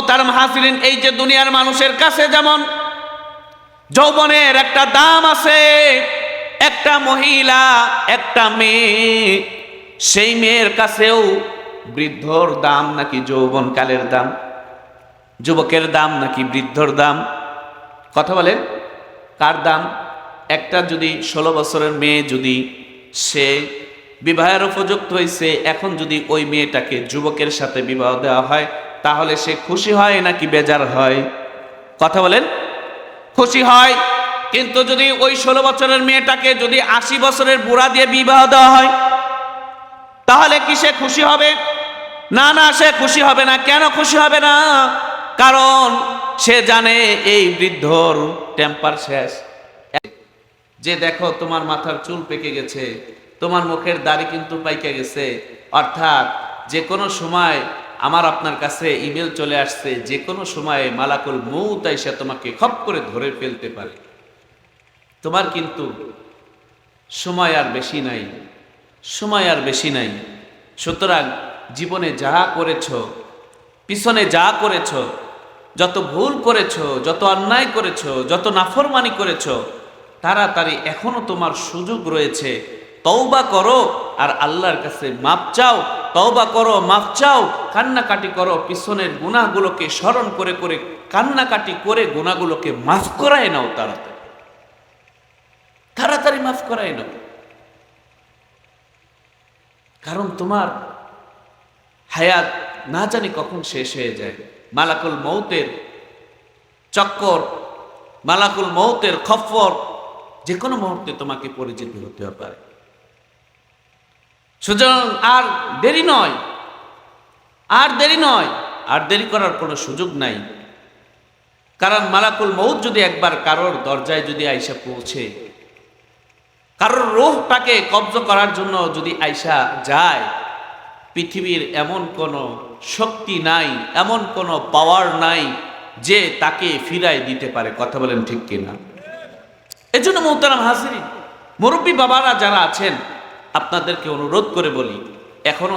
মোহতারাম হাজিরিন, এই যে দুনিয়ার মানুষের কাছে যেমন যৌবনের একটা দাম আছে, একটা মহিলা, একটা মেয়ে, সেই মেয়ের কাছেও বৃদ্ধর দাম নাকি যৌবনকালের দাম, যুবকের দাম নাকি বৃদ্ধর দাম? কথা বলেন, কার দাম? একটা যদি 16 বছরের মেয়ে যদি সে বিবাহের উপযুক্ত হয়েছে, এখন যদি ওই মেয়েটাকে যুবকের সাথে বিবাহ দেওয়া হয়, তাহলে সে খুশি হয় নাকি বেজার হয়? কথা বলেন, খুশি হয়। কিন্তু যদি ওই 16 বছরের মেয়েটাকে যদি 80 বছরের বুড়া দিয়ে বিবাহ দেওয়া হয়, তাহলে কি সে খুশি হবে? না না, সে খুশি হবে না। কেন খুশি হবে না? কারণ সে জানে এই বৃদ্ধর টেম্পার শেষ। যে দেখো তোমার মাথার চুল পেকে গেছে, তোমার মুখের দাড়ি কিন্তু পাইকে গেছে, অর্থাৎ যে কোনো সময় আমার আপনার কাছে ইমেল চলে আসছে, যে কোনো সময় মালাকুল মউত এসে তোমাকে খপ করে ধরে ফেলতে পারে। তোমার কিন্তু সময় আর বেশি নাই, সময় আর বেশি নাই। সুতরাং জীবনে যা করেছ, পিছনে যা করেছ, যত ভুল করেছ, যত অন্যায় করেছ, যত নাফরমানি করেছ, তাড়াতাড়ি এখনো তোমার সুযোগ রয়েছে। তওবা করো আর আল্লাহর কাছে মাপ চাও, তওবা করো, মাপ চাও, কান্নাকাটি করো, পিছনের গুনাহগুলোকে স্মরণ করে করে কান্নাকাটি করে গুনাহগুলোকে মাফ করায় নাও, তাড়াতাড়ি তাড়াতাড়ি মাফ করায় নাও। কারণ তোমার হায়াত না জানি কখন শেষ হয়ে যায়। মালাকুল মউতের চক্কর, মালাকুল মউতের খপ্পর যে কোনো মুহূর্তে তোমাকে পরিচিত হতে পারে। সুতরাং আর দেরি নয়, আর দেরি নয়, আর দেরি করার কোনো সুযোগ নাই। কারণ মালাকুল মউত যদি একবার কারোর দরজায় যদি আইসা পৌঁছে, কারোর রূহটাকে কব্জ করার জন্য যদি আইসা যায়, পৃথিবীর এমন কোনো শক্তি নাই, এমন কোনো পাওয়ার নাই যে তাকে ফিরাই দিতে পারে। কথা বলেন ঠিক কিনা? এজন্য মোহতারাম হাজিরিন, মুরব্বী বাবারা যারা আছেন, আপনাদেরকে অনুরোধ করে বলি, এখনো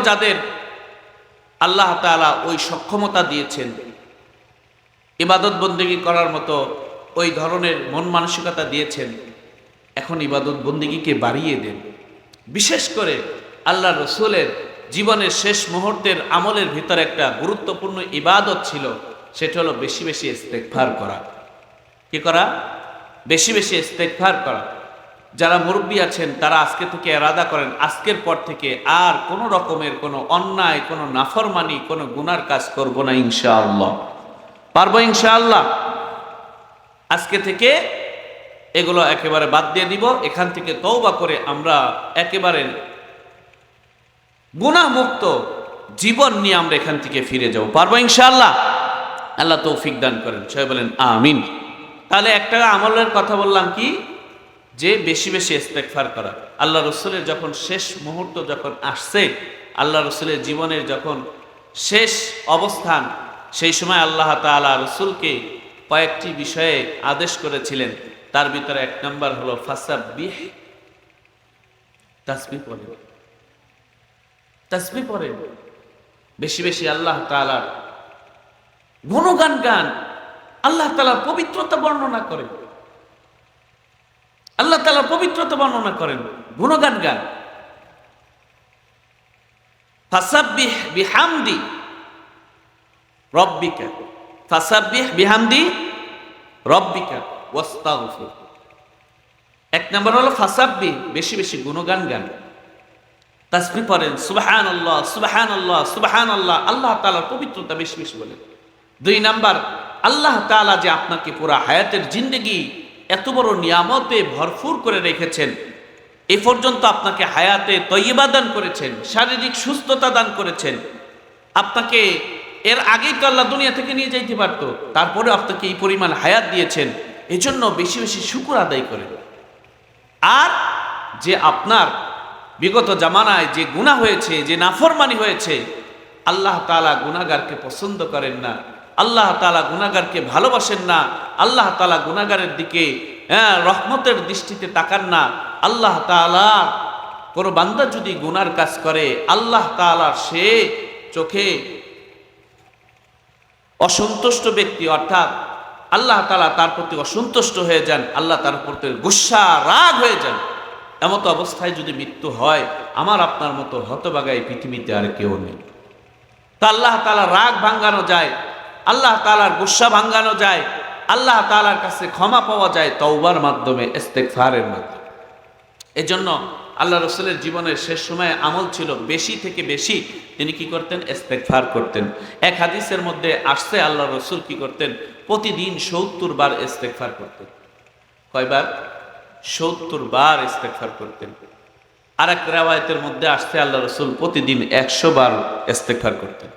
যাদের আল্লাহ তাআলা ওই সক্ষমতা দিয়েছেন, ইবাদত বন্দেগী করার মতো ওই ধরনের মন মানসিকতা দিয়েছেন, এখন ইবাদত বন্দেগীকে বাড়িয়ে দেন। বিশেষ করে আল্লাহ রসুলের জীবনের শেষ মুহূর্তের আমলের ভিতরে একটা গুরুত্বপূর্ণ ইবাদত ছিল, সেটা হলো বেশি বেশি ইস্তেগফার করা। কি করা? বেশি বেশি ইস্তেগফার করা। যারা মুরব্বী আছেন তারা আজকে থেকে ইরাদা করেন, আজকের পর থেকে আর কোনো রকমের কোনো অন্যায়, কোনো নাফরমানি, কোনো গুনার কাজ করব না ইনশাআল্লাহ। পারবো ইনশাআল্লাহ? আজকে থেকে এগুলো একেবারে বাদ দিয়ে দিব। এখান থেকে তওবা করে আমরা একেবারে গুনাহমুক্ত জীবন নিয়ে আমরা এখান থেকে ফিরে যাব। পারবো ইনশাআল্লাহ? আল্লাহ তৌফিক দান করেন, সবাই বলেন আমিন। তাহলে একটা আমলের কথা বললাম কি, যে বেশি বেশি ইস্তেগফার করা। আল্লাহ রসুলের যখন শেষ মুহূর্ত যখন আসছে, আল্লাহ রসুলের জীবনের যখন শেষ অবস্থান, সেই সময় আল্লাহ তাআলা রসুলকে কয়েকটি বিষয়ে আদেশ করেছিলেন। তার ভিতরে এক নাম্বার হলো ফাসাব্বিহ, তাসবিহ পড়ে, তাসবিহ পড়ে, বেশি বেশি আল্লাহ তাআলার গুণগান গান, আল্লাহ তাআলার পবিত্রতা বর্ণনা করে, আল্লাহ তাআলার পবিত্রতা বর্ণনা করেন, গুণগান গান। ফাসাব্বিহ বিহামদি রব্বিকা, ফাসাব্বিহ বিহামদি রব্বিকা ওয়াস্তাগফির। এক নম্বর হলো ফাসাব্বিহ, বেশি বেশি গুণগান গান, তাসবিহ পড়েন, সুবহানাল্লাহ সুবহানাল্লাহ সুবহানাল্লাহ, আল্লাহ তাআলার পবিত্রতা বেশি বেশি বলেন। দুই নাম্বার, আল্লাহ তাআলা যে আপনাকে পুরা হায়াতের জিন্দেগি এত বড় নিয়ামতে ভরপুর করে রেখেছেন, এ পর্যন্ত আপনাকে হায়াতে তয়্যিবা দান করেছেন, শারীরিক সুস্থতা দান করেছেন। আপনাকে এর আগেই তো আল্লাহ দুনিয়া থেকে নিয়ে যাইতে পারতো, তারপরে আপনাকে এই পরিমাণ হায়াত দিয়েছেন, এজন্য বেশি বেশি শুকর আদায় করেন। আর যে আপনার বিগত জামানায় যে গুনাহ হয়েছে, যে নাফরমানি হয়েছে, আল্লাহ তাআলা গুনাহগারকে পছন্দ করেন না, আল্লাহ তাআলা গুনাহগারকে ভালোবাসেন না, আল্লাহ তাআলা গুনাহগারের দিকে রহমতের দৃষ্টিতে তাকান না। আল্লাহ তাআলা কোনো বান্দা যদি গুনার কাজ করে, আল্লাহ তাআলা সে চোখে অসন্তুষ্ট ব্যক্তি, অর্থাৎ আল্লাহ তাআলা তার প্রতি অসন্তুষ্ট হয়ে যান, আল্লাহ তার প্রতি গুসা রাগ হয়ে যান, এমতো অবস্থায় যদি মৃত্যু হয়, আমার আপনার মতো হতভাগা এই পৃথিবীতে আর কেউ নেই। তা আল্লাহ তাআলার রাগ ভাঙানো যায়, আল্লাহ তাআলার গুসা ভাঙানো যায়, আল্লাহ তাআলার কাছে ক্ষমা পাওয়া যায় তওবার মাধ্যমে, ইস্তেগফারের মাধ্যমে। এজন্য আল্লাহ রসুলের জীবনের শেষ সময়ে আমল ছিল বেশি থেকে বেশি তিনি কি করতেন? ইস্তেগফার করতেন। এক হাদিসের মধ্যে আসছে আল্লাহ রসুল কি করতেন? প্রতিদিন ৭০ বার ইস্তেগফার করতেন। কয়বার? ৭০ বার ইস্তেগফার করতেন। আর এক রিওয়ায়াতের মধ্যে আসছে আল্লাহ রসুল প্রতিদিন ১০০ বার ইস্তেগফার করতেন।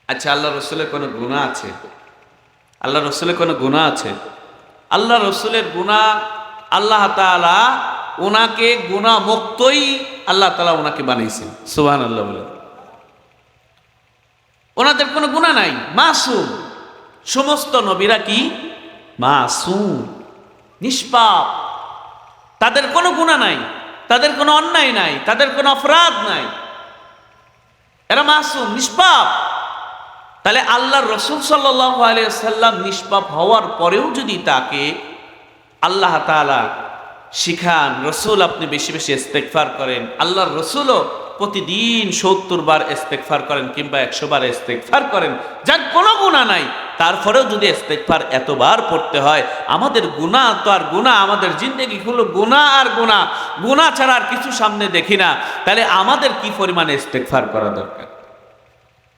আচ্ছা, আল্লাহ রসুলের কোনো গুনাহ আছে? আল্লাহ রসুলের কোনো গুনাহ আছে? আল্লাহ রসুলের গুনাহ, আল্লাহ তাআলা ওনাকে গুনাহ মুক্তই আল্লাহ তাআলা ওনাকে বানিয়েছেন। সুবহানাল্লাহ বলেন। ওনাদের কোনো গুনাহ নাই, মাসুম। সমস্ত নবীরা কি? মাসুম, নিষ্পাপ। তাদের কোনো গুনাহ নাই, তাদের কোনো অন্যায় নাই, তাদের কোনো অপরাধ নাই, এরা মাসুম, নিষ্পাপ। তাহলে আল্লাহর রসুল সাল্লাল্লাহু আলাইহি ওয়াসাল্লাম নিষ্পাপ হওয়ার পরেও যদি তাকে আল্লাহ তাআলা শিখান, রসুল আপনি বেশি বেশি ইস্তেগফার করেন, আল্লাহর রসুলও প্রতিদিন ৭০ বার ইস্তেগফার করেন কিংবা ১০০ বার ইস্তেগফার করেন, যার কোনো গুনাহ নাই, তারপরেও যদি ইস্তেগফার এতবার পড়তে হয়, আমাদের গুনাহ তো আর গুনাহ, আমাদের জিন্দেগি হলো গুনাহ আর গুনাহ, গুনাহ ছাড়া আর কিছু সামনে দেখি না। তাহলে আমাদের কি পরিমাণে ইস্তেগফার করা দরকার,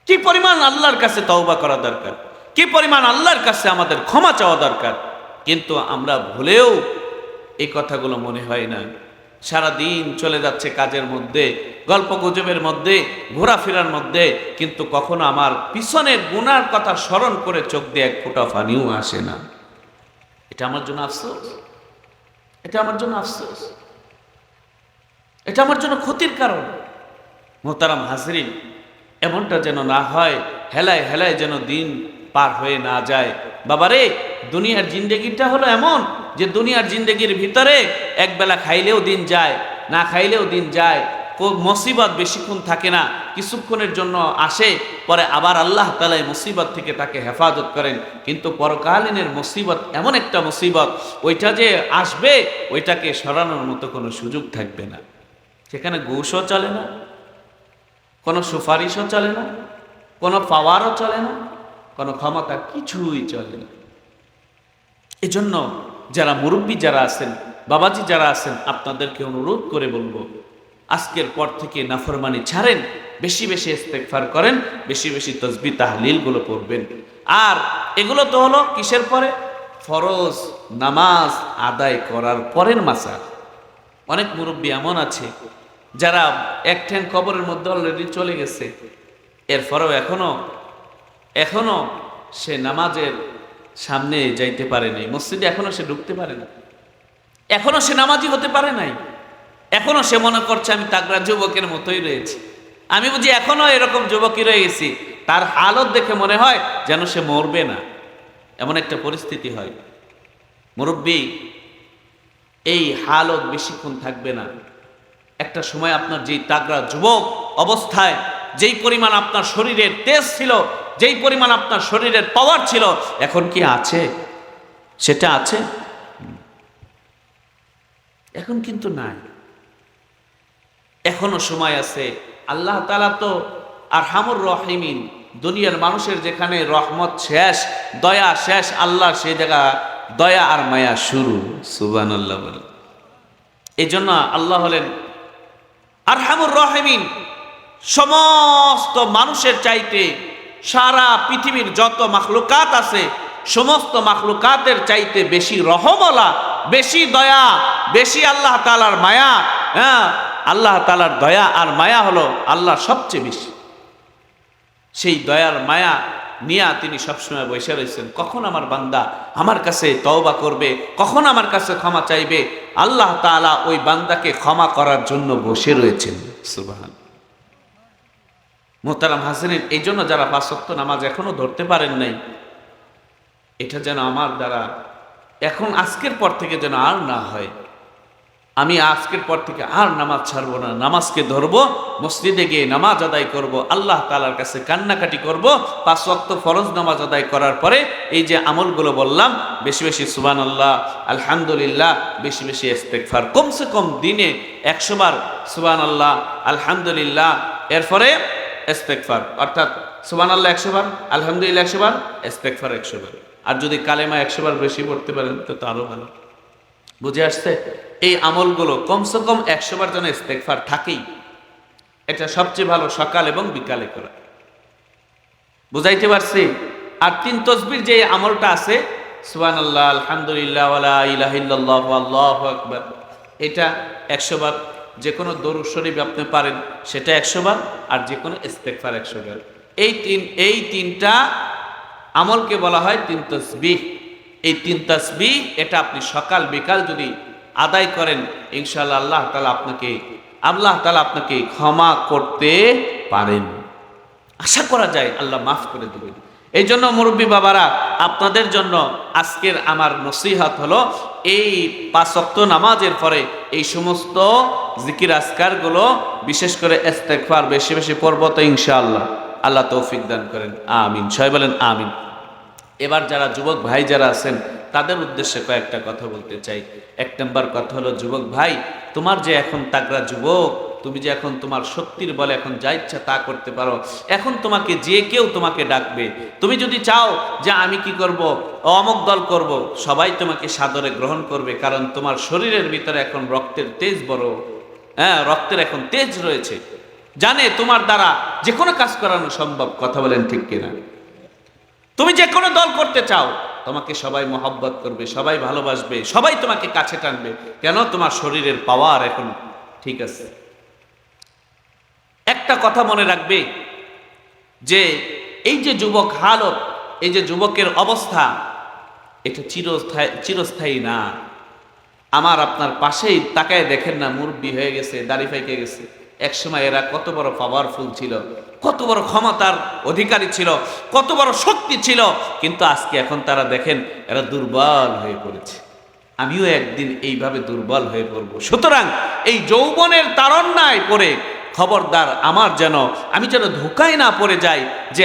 কি পরিমাণ আল্লাহর কাছে তওবা করা দরকার, কি পরিমাণ আল্লাহর কাছে আমাদের ক্ষমা চাওয়া দরকার। কিন্তু আমরা ভুলেও এই কথাগুলো মনে হয় না। সারাদিন চলে যাচ্ছে কাজের মধ্যে, গল্প গুজবের মধ্যে, ঘোরাফেরার মধ্যে, কিন্তু কখনো আমার পিছনের গুনার কথা স্মরণ করে চোখ দিয়ে এক ফোঁটা পানিও আসে না। এটা আমার জন্য আফসোস, এটা আমার জন্য আফসোস, এটা আমার জন্য ক্ষতির কারণ। মোহতারাম হাজরিন, এমনটা যেন না হয়, হেলায় হেলায় যেন দিন পার হয়ে না যায়। বাবারে, দুনিয়ার জিন্দেগিটা হলো এমন যে দুনিয়ার জিন্দেগির ভিতরে একবেলা খাইলেও দিন যায়, না খাইলেও দিন যায়, মুসিবত বেশিক্ষণ থাকে না, কিছুক্ষণের জন্য আসে, পরে আবার আল্লাহ তাআলা এই মুসিবত থেকে তাকে হেফাজত করেন। কিন্তু পরকালীনের মুসিবত এমন একটা মুসিবত, ওইটা যে আসবে ওইটাকে সরানোর মতো কোনো সুযোগ থাকবে না। সেখানে ঘুষও চলে না, কোনো সুপারিশও চলে না, কোনো পাওয়ারও চলে না, কোনো ক্ষমতা কিছুই চলে না। এজন্য যারা মুরব্বী যারা আছেন, বাবাজি যারা আছেন, আপনাদেরকে অনুরোধ করে বলবো, আজকের পর থেকে নাফরমানি ছাড়েন, বেশি বেশি ইস্তেগফার করেন, বেশি বেশি তাসবিহ তাহলিলগুলো পড়বেন। আর এগুলো তো হলো কিসের পরে? ফরজ নামাজ আদায় করার পরের মাসাল। অনেক মুরব্বী এমন আছে যারা এক ঠ্যাং কবরের মধ্যে অলরেডি চলে গেছে, এরপরেও এখনো সে নামাজের সামনে যাইতে পারে নাই, মসজিদে এখনো সে ঢুকতে পারে না, এখনো সে নামাজি হতে পারে নাই, এখনো সে মনে করছে আমি তাগড়া যুবকের মতোই রয়েছে, আমি বুঝি এখনো এরকম যুবকই রয়ে গেছি। তার হালত দেখে মনে হয় যেন সে মরবে না, এমন একটা পরিস্থিতি হয়। মুরব্বী, এই হালত বেশিক্ষণ থাকবে না। একটা সময় আপনার যেই তাগড়া যুবক অবস্থায় যেই পরিমাণ আপনার শরীরের তেজ ছিল, যেই পরিমাণ আপনার শরীরের পাওয়ার ছিল, এখন কি আছে? সেটা আছে? এখন কিন্তু নাই। এখনো সময় আছে। আল্লাহ তাআলা তো আরহামুর রহিমিন, দুনিয়ার মানুষের যেখানে রহমত শেষ, দয়া শেষ, আল্লাহ সেই জায়গা দয়া আর মায়া শুরু। সুবহানাল্লাহ বলে। এই জন্য আল্লাহ হলেন আরহামুর রহিমিন। সমস্ত মানুষের চাইতে সারা পৃথিবীর যত মাখলুকাত আছে, সমস্ত মাখলুকাতের চাইতে বেশি রহমওয়ালা, বেশি দয়া, বেশি আল্লাহ তাআলার মায়া। হ্যাঁ, আল্লাহ তাআলার দয়া আর মায়া হলো আল্লাহ সবচেয়ে বেশি। সেই দয়ার মায়া নিয়ে তিনি সবসময় বসে রয়েছেন, কখন আমার বান্দা আমার কাছে তওবা করবে, কখন আমার কাছে ক্ষমা চাইবে। আল্লাহ তাআলা ওই বান্দাকে ক্ষমা করার জন্য বসে রয়েছেন। সুবহান। মোহতারাম হাজরিন, এই জন্য যারা ৫ ওয়াক্ত নামাজ এখনো ধরতে পারেন নাই, এটা যেন আমার দ্বারা এখন আজকের পর থেকে যেন আর না হয়। আমি আজকের পর থেকে আর নামাজ ছাড়বো না, নামাজকে ধরবো, মসজিদে গিয়ে নামাজ আদায় করব, আল্লাহ তাআলার কাছে কান্নাকাটি করব, 5 ওয়াক্ত ফরজ নামাজ আদায় করার পরে এই যে আমলগুলো বললাম, বেশি বেশি সুবহানাল্লাহ, আলহামদুলিল্লাহ, বেশি বেশি ইস্তেগফার, কমসে কম দিনে 100 বার সুবহানাল্লাহ, আলহামদুলিল্লাহ, এরপরে ইস্তেগফার, অর্থাৎ সুবহানাল্লাহ 100 বার, আলহামদুলিল্লাহ 100 বার, ইস্তেগফার 100 বার। আর যদি কালেমা 100 বার বেশি পড়তে পারেন তো আরো ভালো। বুঝে আসছে? এই আমলগুলো কমসে কম 100 বার যেন ইস্তেগফার থাকেই, এটা সবচেয়ে ভালো, সকাল এবং বিকালে করা। বুঝাইতে পারছি? আর 3 তাসবির যে আমলটা আছে, সুবহানাল্লাহ, আলহামদুলিল্লাহ, ওয়ালা ইলাহা ইল্লাল্লাহ, আল্লাহু আকবার, এটা 100 বার। যে কোনো দরুদ শরীফ আপনি পারেন সেটা 100 বার, আর যে কোনো ইস্তেগফার 100 বার। এই তিনটা আমলকে বলা হয় 3 তাসবিহ। এই 3 তাসবিহ এটা আপনি সকাল বিকাল যদি আদায় করেন, ইনশাআল্লাহ আল্লাহ তাআলা আপনাকে ক্ষমা করতে পারেন। আশা করা যায় আল্লাহ মাফ করে দেবেন। এই জন্য মুরব্বী বাবারা, আপনাদের জন্য আজকের আমার নসিহত হলো, এই 5 ওয়াক্ত নামাজের পরে এই সমস্ত জিকির আজকারগুলো, বিশেষ করে ইস্তেগফার বেশি বেশি পড়ব, তো ইনশাআল্লাহ আল্লাহ তৌফিক দান করেন, আমিন। সবাই বলেন আমিন। এবার যারা যুবক ভাই যারা আছেন তাদের উদ্দেশ্যে কয়েকটা কথা বলতে চাই। 1 নম্বর কথা হলো, যুবক ভাই, তোমার যে এখন তাগড়া যুবক, তুমি যে এখন তোমার শক্তির বলে এখন যা ইচ্ছা তা করতে পারো, এখন তোমাকে যে কেউ তোমাকে ডাকবে, তুমি যদি চাও যে আমি কি করব, অমুক দল করব, সবাই তোমাকে সাদরে গ্রহণ করবে, কারণ তোমার শরীরের ভিতরে এখন রক্তের তেজ বড়, হ্যাঁ, রক্তের এখন তেজ রয়েছে, জানে তোমার দ্বারা যে কোনো কাজ করানো সম্ভব। কথা বলেন ঠিক কিনা? তুমি যে কোনো দল করতে চাও, তোমাকে সবাই মহব্বত করবে, সবাই ভালোবাসবে, সবাই তোমাকে কাছে টানবে, কেন? তোমার শরীরের পাওয়ার এখন ঠিক আছে। একটা কথা মনে রাখবে যে এই যে যুবক হালত, এই যে যুবকের অবস্থা, এটা চিরস্থায়ী না। আমার আপনার পাশেই তাকায় দেখেন না, মুরব্বি হয়ে গেছে, দাড়ি পাইকে গেছে, একসময় এরা কত বড় পাওয়ারফুল ছিল, কত বড় ক্ষমতার অধিকারী ছিল, কত বড় শক্তি ছিল, কিন্তু আজকে এখন তারা দেখেন এরা দুর্বল হয়ে পড়েছে। আমিও একদিন এইভাবে দুর্বল হয়ে পড়ব। সুতরাং এই যৌবনের তারণ্যায় পড়ে খবরদার, আমি যেন ধোকায় না পড়ে যাই যে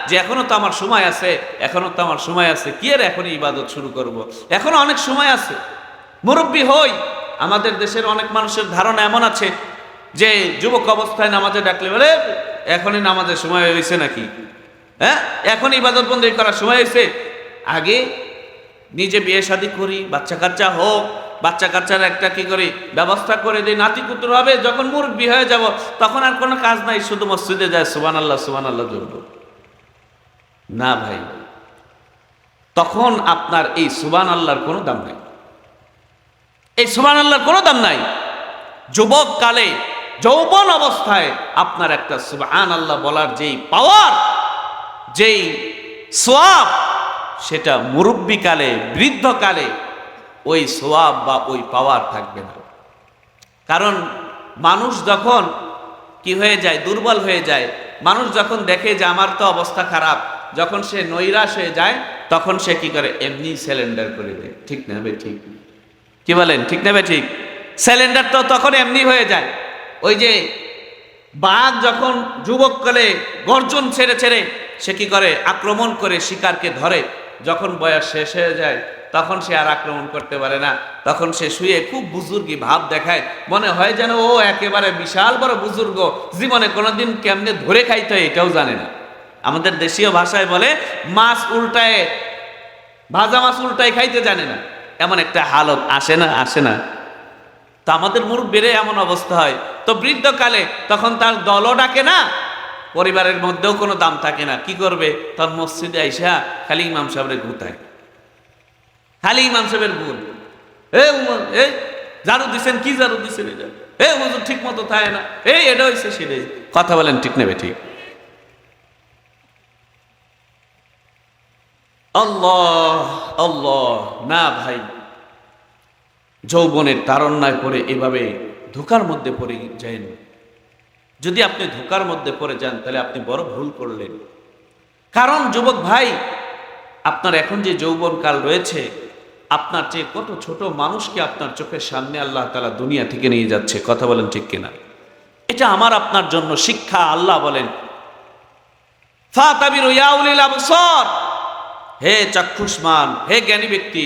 যে এখনো তো আমার সময় আছে, এখনো তো আমার সময় আছে, কি আর এখনই ইবাদত শুরু করব, এখনো অনেক সময় আছে, মুরব্বি হই। আমাদের দেশের অনেক মানুষের ধারণা এমন আছে যে যুবক অবস্থায় নামাজে ডাকলে বলে এখনই নামাজের সময় হয়েছে নাকি, এখন ইবাদত বন্দী করার সময় হয়েছে, আগে নিজে বিয়ে শাদী করি, বাচ্চা কাচ্চা হোক, বাচ্চা কাচ্চার একটা কি করি ব্যবস্থা করে দিই, নাতি কুতুর হবে, যখন মুরব্বি হয়ে যাব তখন আর কোনো কাজ নাই, শুধু মসজিদে যায় সুবহানাল্লাহ সুবহানাল্লাহ জন্য। না ভাই, তখন আপনার এই সুবহানাল্লাহর কোনো দাম নাই, এই সুবহানাল্লাহর কোনো দাম নাই। যুবক কালে, যৌবন অবস্থায় আপনার একটা সুবহানাল্লাহ বলার যেই পাওয়ার, যেই সওয়াব, সেটা মুরব্বিকালে, বৃদ্ধকালে ওই সওয়াব বা ওই পাওয়ার থাকবে না। কারণ মানুষ যখন কি হয়ে যায়, দুর্বল হয়ে যায়, মানুষ যখন দেখে যে আমার তো অবস্থা খারাপ, যখন সে নৈরাশ হয়ে যায়, তখন সে কি করে, এমনি স্যালেন্ডার করে দেয়। ঠিক না ভাই? ঠিক কি বলেন? ঠিক না ভাই? ঠিক। স্যালেন্ডার তো তখন এমনি হয়ে যায়। ওই যে বাঘ যখন যুবককালে গর্জন ছেড়ে ছেড়ে সে কি করে, আক্রমণ করে শিকারকে ধরে, যখন বয়স শেষ হয়ে যায় তখন সে আর আক্রমণ করতে পারে না, তখন সে শুয়ে খুব বুজুর্গি ভাব দেখায়, মনে হয় যেন ও একেবারে বিশাল বড় বুজুর্গ, জীবনে কোনোদিন কেমনে ধরে খাইতে হয় এটাও জানে না। আমাদের দেশীয় ভাষায় বলে মাছ উল্টায়, ভাজা মাছ উল্টায় খাইতে জানে না, এমন একটা হালত আসে না? আসে না? তো আমাদের মুরব্বিরে এমন অবস্থা হয়, তো বৃদ্ধকালে তখন তার দলও ডাকে না, পরিবারের মধ্যেও কোনো দাম থাকে না, কি করবে, তখন মসজিদে আইসা খালি ইমাম সাহেবের ঘুতায়, খালি ইমাম সাহেবের গুণ, ঝাড়ু দিচ্ছেন, কি ঝাড়ু দিচ্ছেন, এটা হুজুর ঠিক মতো থাকে না, এটা হয়েছে সেটাই। কথা বলেন ঠিক নেবে? ঠিক। আল্লাহ আল্লাহ, না ভাই, যৌবনের তারণ্যায় পড়ে এভাবে ধোকার মধ্যে পড়ে যায় না। যদি আপনি ধোকার মধ্যে পড়ে যান তাহলে আপনি বড় ভুল করলেন। কারণ যুবক ভাই, আপনার এখন যে যৌবন কাল রয়েছে, আপনার চেয়ে কত ছোট মানুষকে আপনার চোখের সামনে আল্লাহ তাআলা দুনিয়া থেকে নিয়ে যাচ্ছে। কথা বলেন ঠিক কিনা? এটা আমার আপনার জন্য শিক্ষা। আল্লাহ বলেন, ফাতাবিরু ইয়া উলিল আবসার, হে চক্ষুষ্মান, হে জ্ঞানী ব্যক্তি,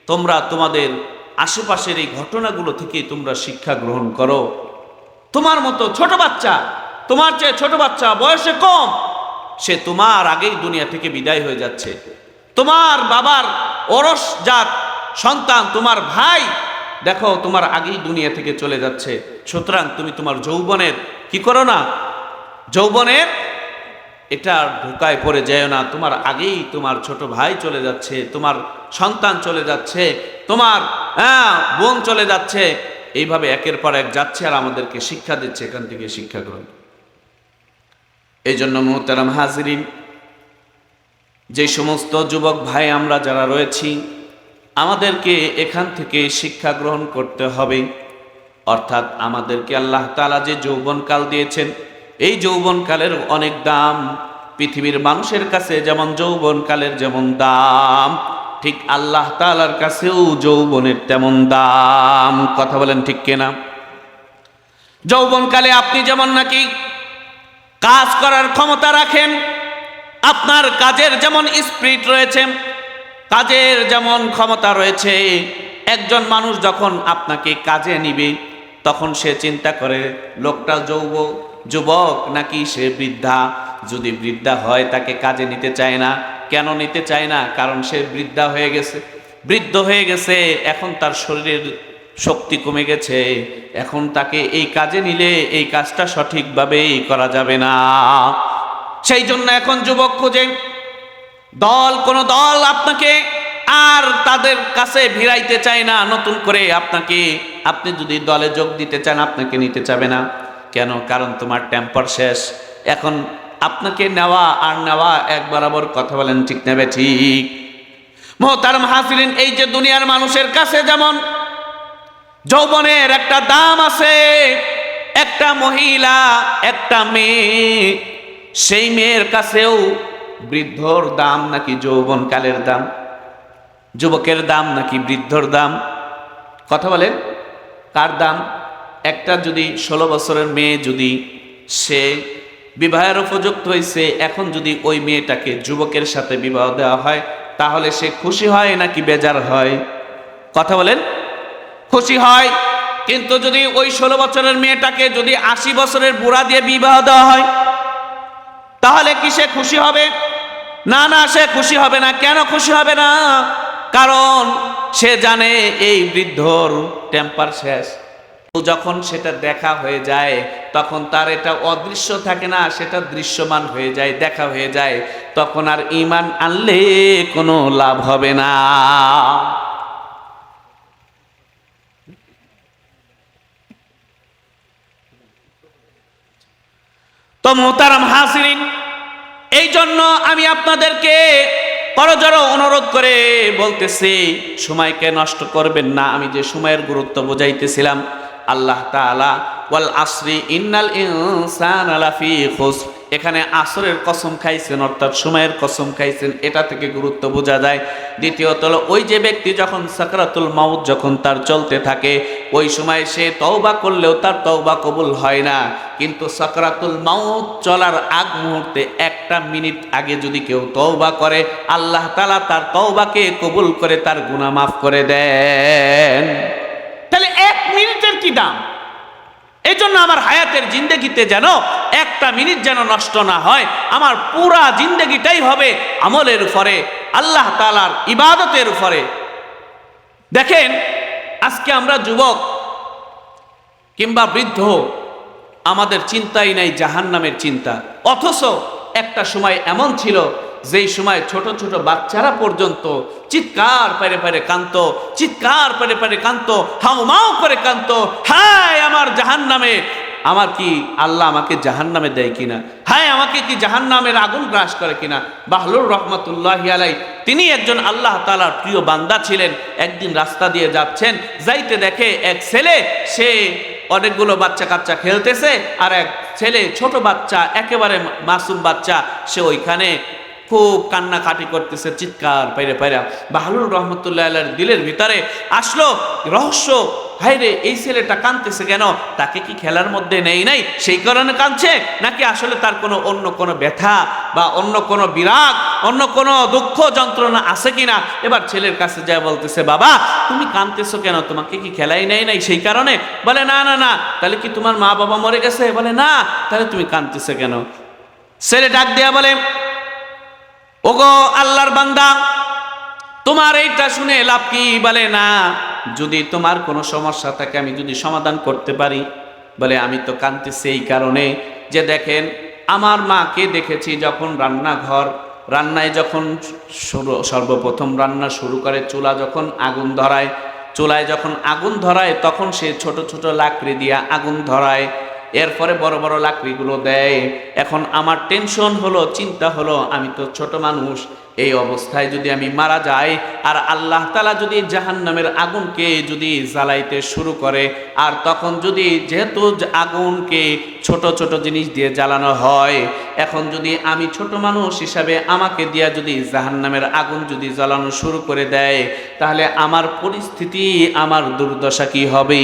তোমরা তোমাদের আশেপাশের এই ঘটনাগুলো থেকে তোমরা শিক্ষা গ্রহণ করো। তোমার মতো ছোট বাচ্চা, তোমার চেয়ে ছোট বাচ্চা, বয়সে কম, সে তোমার আগেই দুনিয়া থেকে বিদায় হয়ে যাচ্ছে। তোমার বাবার ওরস জাত সন্তান, তোমার ভাই, দেখো তোমার আগেই দুনিয়া থেকে চলে যাচ্ছে। সুতরাং তুমি তোমার যৌবনের কি করো না, যৌবনের এটা ঢোকায় পড়ে যায় না। তোমার আগেই তোমার ছোট ভাই চলে যাচ্ছে, তোমার সন্তান চলে যাচ্ছে, তোমার বোন চলে যাচ্ছে, এইভাবে একের পর এক যাচ্ছে আর আমাদেরকে শিক্ষা দিচ্ছে। এখান থেকে শিক্ষা গ্রহণ। এই জন্য মুহতারাম হাজিরিন, যে সমস্ত যুবক ভাই আমরা যারা রয়েছি, আমাদেরকে এখান থেকে শিক্ষা গ্রহণ করতে হবে। অর্থাৎ আমাদেরকে আল্লাহ তাআলা যে যৌবনকাল দিয়েছেন, এই যৌবনকালের অনেক দাম। পৃথিবীর মানুষের কাছে যেমন যৌবনকালের যেমন দাম, ঠিক আল্লাহ তাআলার কাছেও যৌবনের তেমন দাম। কথা বলেন ঠিক কিনা? যৌবনকালে আপনি যেমন নাকি কাজ করার ক্ষমতা রাখেন, আপনার কাজের যেমন স্পিরিট রয়েছে, কাজের যেমন ক্ষমতা রয়েছে, একজন মানুষ যখন আপনাকে কাজে নিবে তখন সে চিন্তা করে লোকটা যুবক নাকি সে বৃদ্ধা। যদি বৃদ্ধা হয় তাকে কাজে নিতে চায় না। কেন নিতে চায় না? কারণ সে বৃদ্ধা হয়ে গেছে, বৃদ্ধ হয়ে গেছে, এখন তার শরীরের শক্তি কমে গেছে, এখন তাকে এই কাজে নিলে এই কাজটা সঠিকভাবেই করা যাবে না। সেই জন্য এখন যুবক খোঁজে কোন দল আপনাকে আর তাদের কাছে ভিড়াইতে চায় না নতুন করে আপনাকে। আপনি যদি দলে যোগ দিতে চান আপনাকে নিতে চাবে না। কেন? কারণ তোমার টেম্পার শেষ। এখন আপনাকে নেওয়া আর নেওয়া এক বরাবর। কথা বলেন ঠিক নেবে ঠিক? মুহতারাম হাজিরিন, এই যে দুনিয়ার মানুষের কাছে যেমন যৌবনের একটা দাম আছে, একটা মহিলা, একটা মেয়ে, সেই মেয়ের কাছেও বৃদ্ধর দাম নাকি যৌবনকালের দাম, যুবকের দাম নাকি বৃদ্ধর দাম? কথা বলেন, কার দাম? একটা যদি 16 বছরের মেয়ে যদি সে বিবাহের উপযুক্ত হয়েছে, এখন যদি ওই মেয়েটাকে যুবকের সাথে বিবাহ দেওয়া হয় তাহলে সে খুশি হয় নাকি বেজার হয়? কথা বলেন। খুশি হয়। কিন্তু যদি ওই 16 বছরের মেয়েটাকে যদি 80 বছরের বুড়া দিয়ে বিবাহ দেওয়া হয় তাহলে কি সে খুশি হবে? না না, সে খুশি হবে না। কেন খুশি হবে না? কারণ সে জানে এই বৃদ্ধর টেম্পার শেষ। যখন সেটা দেখা হয়ে যায় তখন তার এটা অদৃশ্য থাকে না, সেটা দৃশ্যমান হয়ে যায়, দেখা হয়ে যায়। তখন আর ঈমান আনলে কোনো লাভ হবে না। তো মুহতারাম হাজিরিন, এই জন্য আমি আপনাদেরকে করজোর অনুরোধ করে বলতেছি, সময়কে নষ্ট করবেন না। আমি যে সময়ের গুরুত্ব বোঝাইতেছিলাম, আল্লাহ তাআলা ওয়াল আসরি ইন্নাল ইনসানা লাফি খুসর, এখানে আসরের কসম খাইছেন, অর্থাৎ সময়ের কসম খাইছেন। এটা থেকে গুরুত্ব বোঝা যায়। দ্বিতীয়ত হলো, ওই যে ব্যক্তি যখন সাকরাতুল মাউত যখন তার চলতে থাকে, ওই সময় সে তওবা করলেও তার তওবা কবুল হয় না। কিন্তু সাকরাতুল মাউত চলার আগ মুহূর্তে 1 মিনিট আগে যদি কেউ তওবা করে, আল্লাহ তাআলা তার তওবাকে কবুল করে তার গুনাহ মাফ করে দেন। তাহলে 1 মিনিটের কি দাম? এই জন্য আমার হায়াতের জিন্দেগিতে যেন 1 মিনিট যেন নষ্ট না হয়। আমার পুরা জিন্দেগিটাই হবে আমলের উপরে, আল্লাহ তাআলার ইবাদতের উপরে। দেখেন, আজকে আমরা যুবক কিংবা বৃদ্ধ, আমাদের চিন্তাই নাই জাহান্নামের চিন্তা। অথচ একটা সময় এমন ছিল যেই সময় ছোট ছোট বাচ্চারা পর্যন্ত চিৎকার পেরে পেরে কাঁদতো, চিৎকার পেরে পেরে কাঁদতো, হাউমাউ করে কাঁদতো, হায় আমার জাহান্নামে, আমার কি আল্লাহ আমাকে জাহান্নামে দেয় কিনা, হায় আমাকে কি জাহান্নামের আগুন গ্রাস করে কিনা। বাহলুর রহমতুল্লাহি আলাই, তিনি একজন আল্লাহ তাআলার প্রিয় বান্দা ছিলেন। একদিন রাস্তা দিয়ে যাচ্ছেন, যাইতে দেখে এক ছেলে, সে অনেকগুলো বাচ্চা কাচ্চা খেলতেছে, আর এক ছেলে ছোট বাচ্চা, একেবারে মাসুম বাচ্চা, সে ওইখানে খুব কান্নাকাটি করতেছে, চিৎকার পাইরে পাইরা। বাহলুল রহমতুল্লাহ আলাইহির দিলের ভিতরে আসলো রহস্য, হায়রে এই ছেলেটা কাঁদতেছে কেন? তাকে কি খেলার মধ্যে নেই নাই সেই কারণে কাঁদছে, নাকি আসলে তার অন্য কোনো ব্যথা বা অন্য কোনো বিরাগ, অন্য কোনো দুঃখ যন্ত্রণা আছে কিনা? এবার ছেলের কাছে যায় বলতেছে, বাবা তুমি কাঁদতেছো কেন? তোমাকে কি খেলাই নেই নাই সেই কারণে? বলে না না না। তাহলে কি তোমার মা বাবা মরে গেছে? বলে না। তাহলে তুমি কাঁদতেছো কেন? ছেলে ডাক দিয়া বলে, ওগো আল্লাহর বান্দা, তোমার এইটা শুনে লাভ কি? বলে না, যদি তোমার কোনো সমস্যা থাকে আমি যদি সমাধান করতে পারি। বলে আমি তো কাঁদতেছি এই কারণে যে দেখেন আমার মাকে দেখেছি যখন রান্নায় যখন সর্বপ্রথম রান্না শুরু করে, চুলায় যখন আগুন ধরায় তখন সে ছোট ছোট লাকড়ি দিয়া আগুন ধরায়, এরপরে বড় বড় লাকড়িগুলো দেয়। এখন আমার টেনশন হলো, চিন্তা হলো, আমি তো ছোট মানুষ, এই অবস্থায় যদি আমি মারা যাই আর আল্লাহ তাআলা যদি জাহান্নামের আগুনকে যদি জ্বালাইতে শুরু করে, আর তখন যদি যেহেতু আগুনকে ছোট ছোট জিনিস দিয়ে জ্বালানো হয়, এখন যদি আমি ছোট মানুষ হিসাবে আমাকে দিয়া যদি জাহান্নামের আগুন যদি জ্বালানো শুরু করে দেয়, তাহলে আমার পরিস্থিতি, আমার দুর্দশা কি হবে?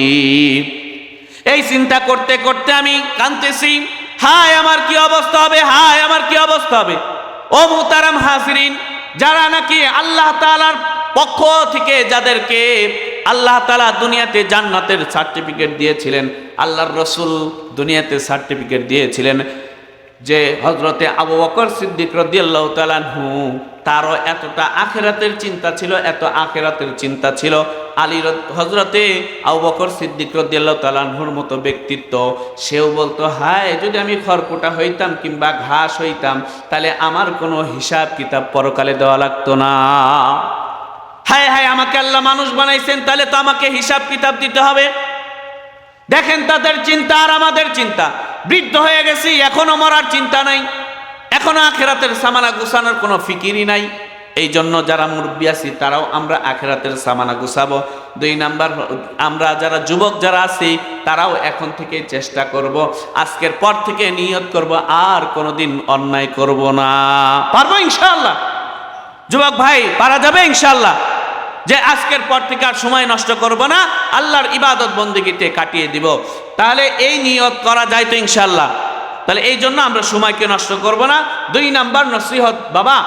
এই চিন্তা করতে করতে আমি কাঁদতেছি, হায় আমার কি অবস্থা হবে, হায় আমার কি অবস্থা হবে। ও মুহতারাম হাজিরিন, যারা নাকি আল্লাহ তাআলার পক্ষ থেকে যাদেরকে আল্লাহ তাআলা দুনিয়াতে জান্নাতের সার্টিফিকেট দিয়েছিলেন, আল্লাহর রাসূল দুনিয়াতে সার্টিফিকেট দিয়েছিলেন যে হযরতে আবু বকর সিদ্দিক রাদিয়াল্লাহু তাআলা আনহু, তারও এতটা আখিরাতের চিন্তা ছিল, এত আখিরাতের চিন্তা ছিল। হযরতে আবু বকর সিদ্দিক রাদিয়াল্লাহু তাআলা আনহুর মতো ব্যক্তিত্ব, সেও বলতো, হায় যদি আমি খড়কুটা হইতাম কিংবা ঘাস হইতাম, তাহলে আমার কোনো হিসাব কিতাব পরকালে দেওয়া লাগতো না। হায় হায় আমাকে আল্লাহ মানুষ বানাইছেন, তাহলে তো আমাকে হিসাব কিতাব দিতে হবে। দেখেন তাদের চিন্তা আর আমাদের চিন্তা। বৃদ্ধ হয়ে গেছি, এখনো মরার চিন্তা নাই, এখনো আখিরাতের সামানা গুছানোর কোনো ফিকিরই নাই। এই জন্য যারা মুরব্বী আছি তারাও আমরা আখিরাতের সামানা গুছাবো। 2 নাম্বার, আমরা যারা যুবক যারা আছি তারাও এখন থেকে চেষ্টা করব, আজকের পর থেকে নিয়ত করব আর কোনোদিন অন্যায় করব না। পারবো ইনশাআল্লাহ? যুবক ভাই পারা যাবে ইনশাআল্লাহ? যে আজকের পর থেকে আর সময় নষ্ট করব না, আল্লাহর ইবাদত বন্দেগীতে কাটিয়ে দিব। তাহলে এই নিয়ত করা যায় তো ইনশাআল্লাহ? তাহলে এই জন্য আমরা সময়কে নষ্ট করব না। 2 নাম্বার নসিহত, বাবা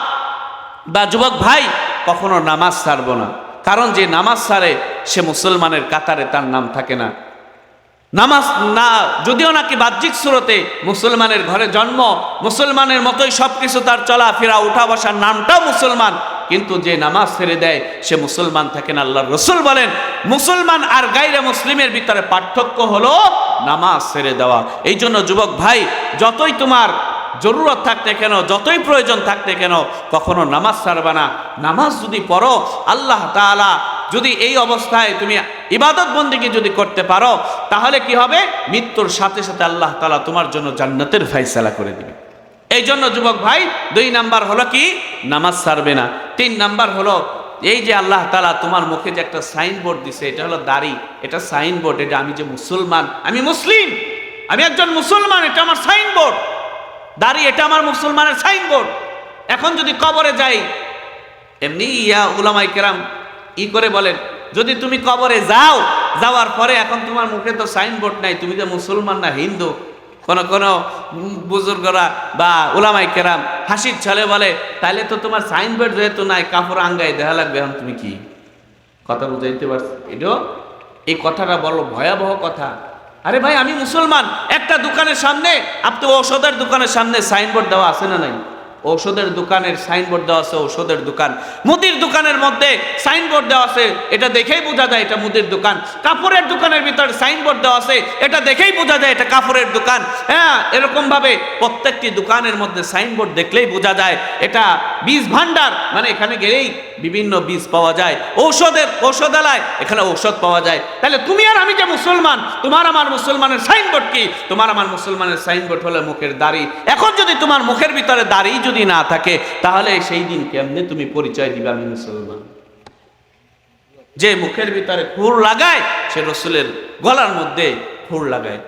বা যুবক ভাই, কখনো নামাজ ছাড়বো না। কারণ যে নামাজ ছাড়ে সে মুসলমানের কাতারে তার নাম থাকে না। নামাজ না, যদিও নাকি বাহ্যিক সুরতে মুসলমানের ঘরে জন্ম, মুসলমানের মতোই সবকিছু তার চলাফেরা উঠা বসার, নামটাও মুসলমান, কিন্তু যে নামাজ ছেড়ে দেয় সে মুসলমান থাকে না। আল্লাহর রাসূল বলেন, মুসলমান আর গায়রে মুসলিমের ভিতরে পার্থক্য হলো নামাজ ছেড়ে দেওয়া। এই জন্য যুবক ভাই, যতই তোমার জরুরত থাকতে কেন, যতই প্রয়োজন থাকতে কেন, কখনো নামাজ ছাড়বা না। নামাজ যদি পড়ো, আল্লাহ তাআলা যদি এই অবস্থায় তুমি ইবাদত বন্দেগী যদি করতে পারো, তাহলে কি হবে? মৃত্যুর সাথে সাথে আল্লাহ তাআলা তোমার জন্য জান্নাতের ফয়সালা করে দিবে। এই জন্য যুবক ভাই, 2 নাম্বার হলো কি? নামাজ ছাড়বে না। 3 নাম্বার হলো এই যে আল্লাহ তাআলা তোমার মুখে যে একটা সাইনবোর্ড দিছে, এটা হলো দাড়ি, এটা সাইনবোর্ড, এটা আমি যে মুসলমান, আমি মুসলিম, আমি একজন মুসলমান, এটা আমার সাইনবোর্ড। দাড়ি এটা আমার মুসলমানের সাইনবোর্ড। এখন যদি কবরে যাই, এমনি উলামায়ে কেরাম করে বলেন, যদি তুমি কবরে যাওয়ার পরে এখন তোমার মুখে তো সাইনবোর্ড নাই, তুমি যে মুসলমান না হিন্দু, কোন বুজুর্গরা বা উলামায়ে কেরাম হাসির ছলে বলে, তাহলে তো তোমার সাইনবোর্ড যেহেতু নাই, কাপড় আঙ্গায় দেখা লাগবে, এখন তুমি কি কথা বুঝাইতে পারছো? এই কথাটা বলো ভয়াবহ কথা। আরে ভাই আমি মুসলমান, একটা দোকানের সামনে, আপনি ঔষধের দোকানের সামনে সাইনবোর্ড দেওয়া আছে না নাই? ঔষধের দোকানের সাইনবোর্ড দেওয়া আছে, ঔষধের দোকান। মুদির দোকানের মধ্যে সাইনবোর্ড দেওয়া আছে, এটা দেখেই বোঝা যায় এটা মুদির দোকান। কাপড়ের দোকানের ভিতরে সাইনবোর্ড দেওয়া আছে, এটা দেখেই বোঝা যায় এটা কাপড়ের দোকান। হ্যাঁ, এরকম ভাবে প্রত্যেকটি দোকানের মধ্যে সাইনবোর্ড দেখলেই বোঝা যায় এটা বীজ ভান্ডার, মানে এখানে গেলেই বিভিন্ন বীজ পাওয়া যায়। ঔষধালয়, এখানে ঔষধ পাওয়া যায়। তাহলে তুমি আর আমি যে মুসলমান, তোমার আমার মুসলমানের সাইনবোর্ড কি? তোমার আমার মুসলমানের সাইনবোর্ড হলো মুখের দাড়ি। এখন যদি তোমার মুখের ভিতরে দাড়ি যদি না থাকে, তাহলে সেই দিন কেমনে তুমি পরিচয় দিবে আমি মুসলমান? যে মুখের ভিতরে খুর লাগায় সে রাসূলের গলার মধ্যে খুর লাগায়।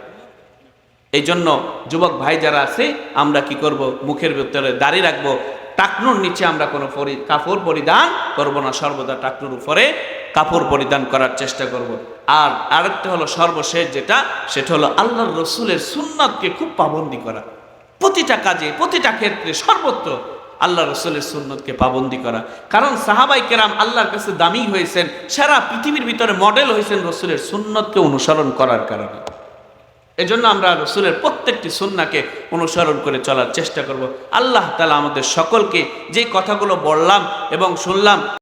এই জন্য যুবক ভাই যারা আছে, আমরা কি করব? মুখের ভিতরে দাড়ি রাখবো। টাকনুর নিচে আমরা কোনো কাপড় পরিধান করব না, সর্বদা টাকনুর উপরে কাপড় পরিধান করার চেষ্টা করব। আর আরেকটা হলো সর্বশেষ যেটা, সেটা হলো আল্লাহর রসুলের সুন্নাতকে খুব পাবন্দি করা। প্রতিটা কাজে, প্রতিটা ক্ষেত্রে, সর্বত্র আল্লাহ রসুলের সুন্নতকে পাবন্দি করা। কারণ সাহাবাই কেরাম আল্লাহর কাছে দামি হয়েছেন, সারা পৃথিবীর ভিতরে মডেল হয়েছেন রসুলের সুন্নতকে অনুসরণ করার কারণে। এজন্য আমরা রসুলের প্রত্যেকটি সুন্নাহকে অনুসরণ করে চলার চেষ্টা করব। আল্লাহ তাআলা আমাদের সকলকে যে কথাগুলো বললাম এবং শুনলাম